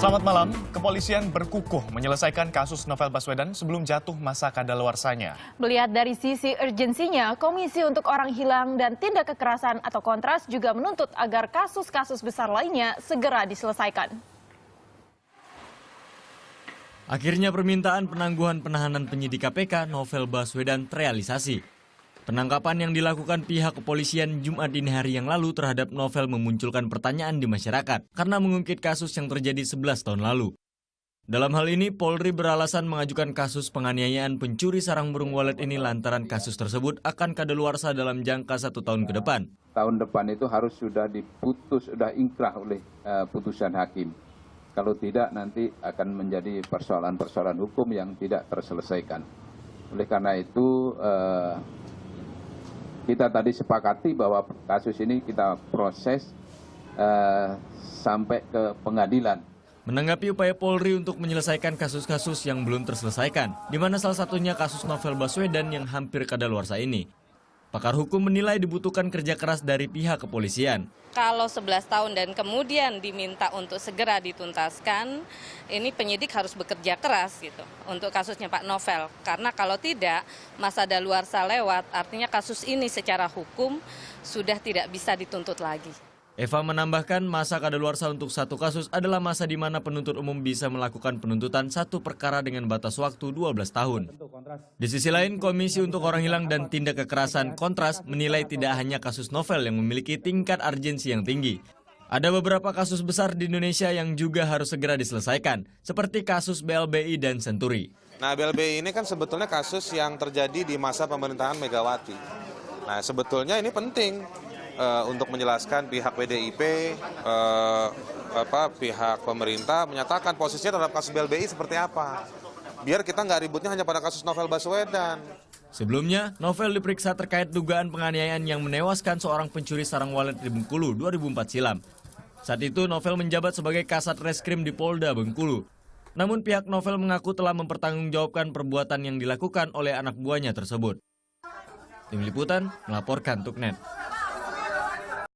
Selamat malam, kepolisian berkukuh menyelesaikan kasus Novel Baswedan sebelum jatuh masa kadaluarsanya. Melihat dari sisi urgensinya, Komisi untuk Orang Hilang dan Tindak Kekerasan atau Kontras juga menuntut agar kasus-kasus besar lainnya segera diselesaikan. Akhirnya permintaan penangguhan penahanan penyidik KPK Novel Baswedan terrealisasi. Penangkapan yang dilakukan pihak kepolisian Jumat dini hari yang lalu terhadap Novel memunculkan pertanyaan di masyarakat karena mengungkit kasus yang terjadi 11 tahun lalu. Dalam hal ini, Polri beralasan mengajukan kasus penganiayaan pencuri sarang burung walet ini lantaran kasus tersebut akan kadaluarsa dalam jangka 1 tahun ke depan. Tahun depan itu harus sudah diputus, sudah ingkrah oleh putusan hakim. Kalau tidak, nanti akan menjadi persoalan-persoalan hukum yang tidak terselesaikan. Oleh karena itu, kita tadi sepakati bahwa kasus ini kita proses sampai ke pengadilan. Menanggapi upaya Polri untuk menyelesaikan kasus-kasus yang belum terselesaikan, di mana salah satunya kasus Novel Baswedan yang hampir kadaluarsa ini, pakar hukum menilai dibutuhkan kerja keras dari pihak kepolisian. Kalau 11 tahun dan kemudian diminta untuk segera dituntaskan, ini penyidik harus bekerja keras gitu untuk kasusnya Pak Novel. Karena kalau tidak, masa daluarsa lewat, artinya kasus ini secara hukum sudah tidak bisa dituntut lagi. Eva menambahkan masa kadaluarsa untuk satu kasus adalah masa di mana penuntut umum bisa melakukan penuntutan satu perkara dengan batas waktu 12 tahun. Di sisi lain, Komisi untuk Orang Hilang dan Tindak Kekerasan Kontras menilai tidak hanya kasus Novel yang memiliki tingkat urgensi yang tinggi. Ada beberapa kasus besar di Indonesia yang juga harus segera diselesaikan, seperti kasus BLBI dan Senturi. Nah, BLBI ini kan sebetulnya kasus yang terjadi di masa pemerintahan Megawati. Nah, sebetulnya ini penting untuk menjelaskan pihak PDIP, pihak pemerintah menyatakan posisinya terhadap kasus BLBI seperti apa. Biar kita nggak ributnya hanya pada kasus Novel Baswedan. Sebelumnya, Novel diperiksa terkait dugaan penganiayaan yang menewaskan seorang pencuri sarang walet di Bengkulu 2004 silam. Saat itu Novel menjabat sebagai Kasat Reskrim di Polda Bengkulu. Namun pihak Novel mengaku telah mempertanggungjawabkan perbuatan yang dilakukan oleh anak buahnya tersebut. Tim Liputan melaporkan untuk NET.